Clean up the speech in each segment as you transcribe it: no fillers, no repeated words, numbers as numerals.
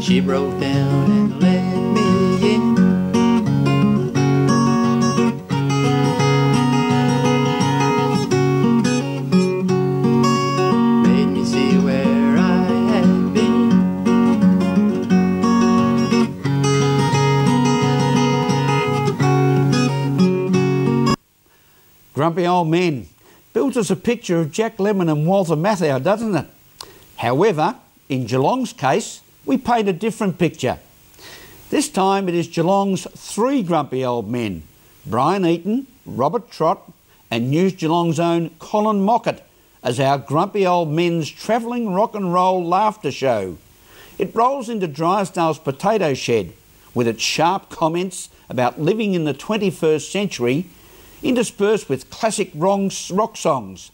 She broke down and let me in. Made me see where I had been. Grumpy Old Men builds us a picture of Jack Lemmon and Walter Matthau, doesn't it? However, in Geelong's case, we paint a different picture. This time it is Geelong's three grumpy old men, Brian Eaton, Robert Trott and News Geelong's own Colin Mockett, as our grumpy old men's travelling rock and roll laughter show. It rolls into Drysdale's potato shed with its sharp comments about living in the 21st century, interspersed with classic rock songs.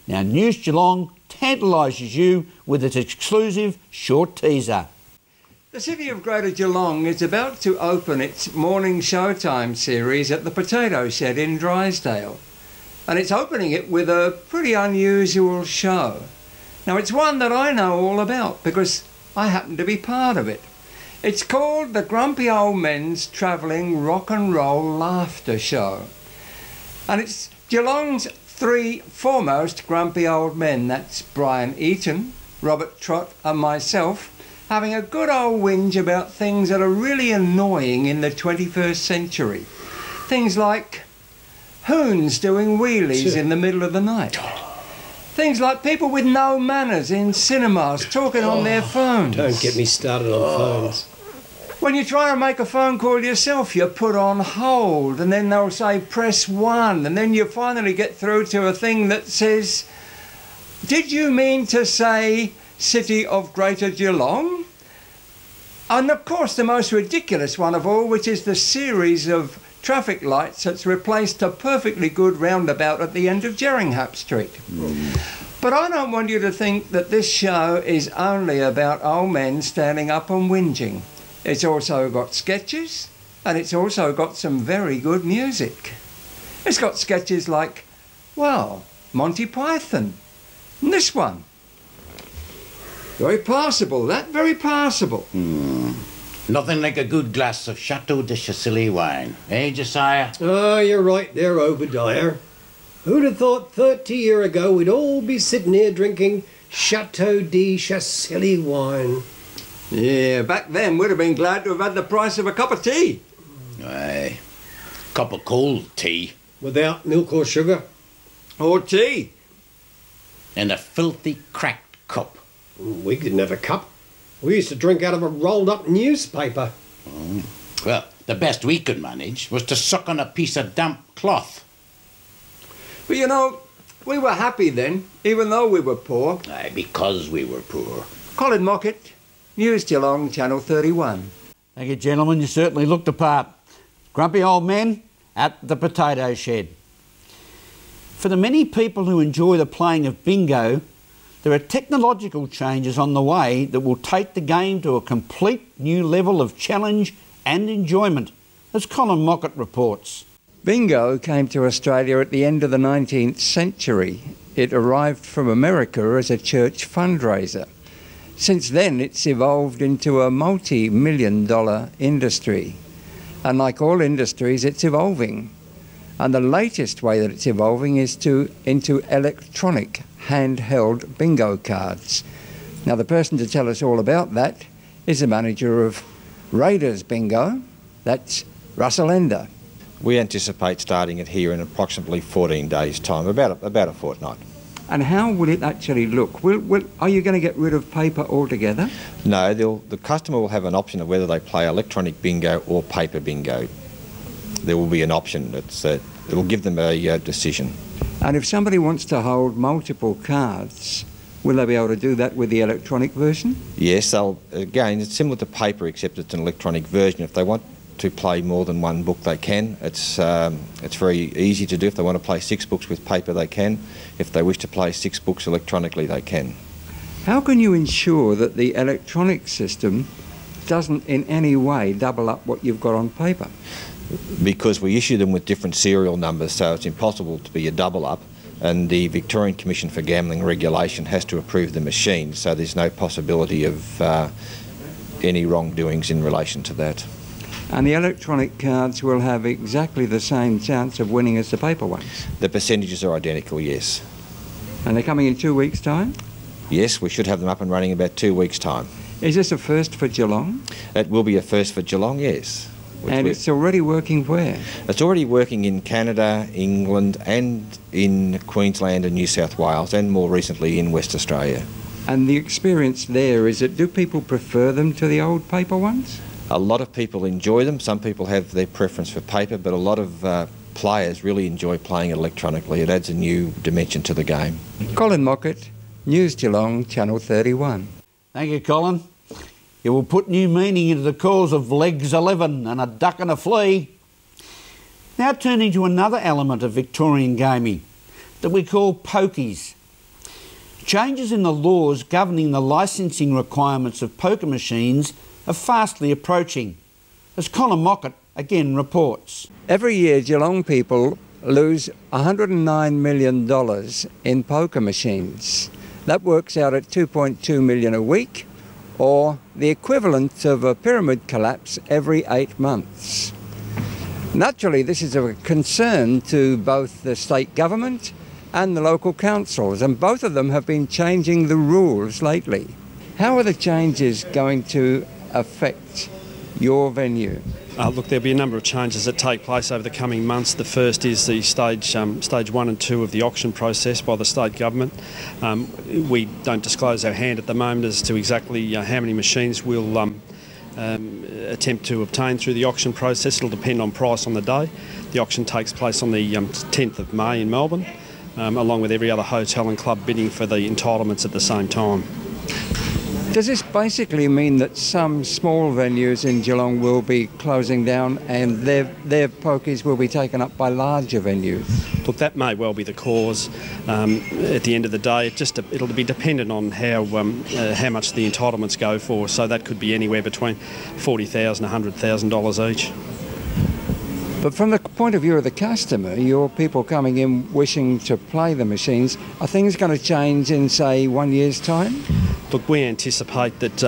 Now News Geelong tantalises you with its exclusive short teaser. The City of Greater Geelong is about to open its morning showtime series at the Potato Shed in Drysdale. And it's opening it with a pretty unusual show. Now it's one that I know all about because I happen to be part of it. It's called the Grumpy Old Men's Travelling Rock and Roll Laughter Show. And it's Geelong's three foremost grumpy old men, that's Brian Eaton, Robert Trott and myself, having a good old whinge about things that are really annoying in the 21st century. Things like hoons doing wheelies in the middle of the night. Things like people with no manners in cinemas talking on their phones. Don't get me started on phones. When you try to make a phone call yourself, you're put on hold, and then they'll say press 1, and then you finally get through to a thing that says, did you mean to say City of Greater Geelong? And of course the most ridiculous one of all, which is the series of traffic lights that's replaced a perfectly good roundabout at the end of Jerringhap Street. But I don't want you to think that this show is only about old men standing up and whinging. It's also got sketches, and it's also got some very good music. It's got sketches like, well, Monty Python, and this one. Very passable, that, very passable. Nothing like a good glass of Chateau de Chasselet wine, eh, Josiah? Oh, you're right there, Obadiah. Who'd have thought 30 years ago we'd all be sitting here drinking Chateau de Chasselet wine? Yeah, back then we'd have been glad to have had the price of a cup of tea. Aye. Cup of cold tea. Without milk or sugar. Or tea. In a filthy cracked cup. We didn't have a cup. We used to drink out of a rolled up newspaper. Well, the best we could manage was to suck on a piece of damp cloth. But you know, we were happy then, even though we were poor. Aye, because we were poor. Colin Mockett, News Geelong, Channel 31. Thank you, gentlemen. You certainly looked the part. Grumpy old men at the potato shed. For the many people who enjoy the playing of bingo, there are technological changes on the way that will take the game to a complete new level of challenge and enjoyment, as Colin Mockett reports. Bingo came to Australia at the end of the 19th century. It arrived from America as a church fundraiser. Since then, it's evolved into a multi-million-dollar industry. And like all industries, it's evolving. And the latest way that it's evolving is into electronic handheld bingo cards. Now, the person to tell us all about that is the manager of Raiders Bingo. That's Russell Ender. We anticipate starting it here in approximately 14 days' time, about a fortnight. And how will it actually look? Are you going to get rid of paper altogether? No, the customer will have an option of whether they play electronic bingo or paper bingo. There will be an option. It will give them a decision. And if somebody wants to hold multiple cards, will they be able to do that with the electronic version? Yes, again, it's similar to paper except it's an electronic version. If they want to play more than one book, they can. It's very easy to do. If they want to play 6 books with paper, they can. If they wish to play 6 books electronically, they can. How can you ensure that the electronic system doesn't in any way double up what you've got on paper? Because we issue them with different serial numbers, so it's impossible to be a double up, and the Victorian Commission for Gambling Regulation has to approve the machine, so there's no possibility of any wrongdoings in relation to that. And the electronic cards will have exactly the same chance of winning as the paper ones? The percentages are identical, yes. And they're coming in 2 weeks' time? Yes, we should have them up and running in about 2 weeks' time. Is this a first for Geelong? It will be a first for Geelong, yes. And it's already working where? It's already working in Canada, England and in Queensland and New South Wales and more recently in West Australia. And the experience there, is it, do people prefer them to the old paper ones? A lot of people enjoy them. Some people have their preference for paper, but a lot of players really enjoy playing electronically. It adds a new dimension to the game. Colin Mockett, News Geelong, Channel 31. Thank you, Colin. It will put new meaning into the calls of legs 11 and a duck and a flea. Now turning to another element of Victorian gaming that we call pokies. Changes in the laws governing the licensing requirements of poker machines are fastly approaching, as Colin Mockett again reports. Every year Geelong people lose $109 million in poker machines. That works out at $2.2 million a week, or the equivalent of a pyramid collapse every 8 months. Naturally, this is of a concern to both the state government and the local councils, and both of them have been changing the rules lately. How are the changes going to affect your venue? Look, there'll be a number of changes that take place over the coming months. The first is the stage 1 and 2 of the auction process by the state government. We don't disclose our hand at the moment as to exactly how many machines we'll attempt to obtain through the auction process. It'll depend on price on the day. The auction takes place on the 10th of May in Melbourne, along with every other hotel and club bidding for the entitlements at the same time. Does this basically mean that some small venues in Geelong will be closing down and their pokies will be taken up by larger venues? Look, that may well be the cause. At the end of the day, it'll be dependent on how much the entitlements go for. So that could be anywhere between $40,000 and $100,000 each. But from the point of view of the customer, your people coming in wishing to play the machines, are things going to change in, say, 1 year's time? Look, we anticipate that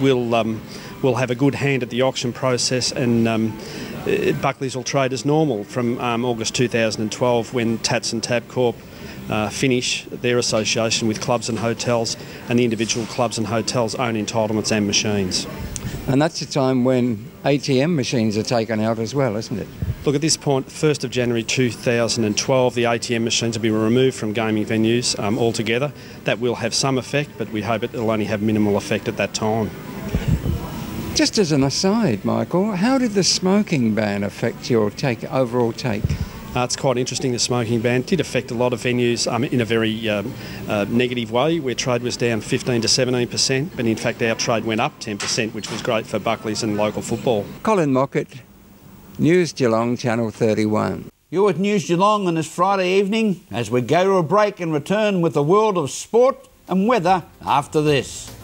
we'll have a good hand at the auction process, and Buckley's will trade as normal from August 2012, when Tats and Tabcorp finish their association with clubs and hotels, and the individual clubs and hotels own entitlements and machines. And that's the time when ATM machines are taken out as well, isn't it? Look, at this point, 1st of January 2012, the ATM machines will be removed from gaming venues altogether. That will have some effect, but we hope it'll only have minimal effect at that time. Just as an aside, Michael, how did the smoking ban affect your overall take? It's quite interesting. The smoking ban did affect a lot of venues in a very negative way, where trade was down 15 to 17%, but in fact our trade went up 10%, which was great for Buckley's and local football. Colin Mockett, News Geelong, Channel 31. You're with News Geelong on this Friday evening as we go to a break and return with the world of sport and weather after this.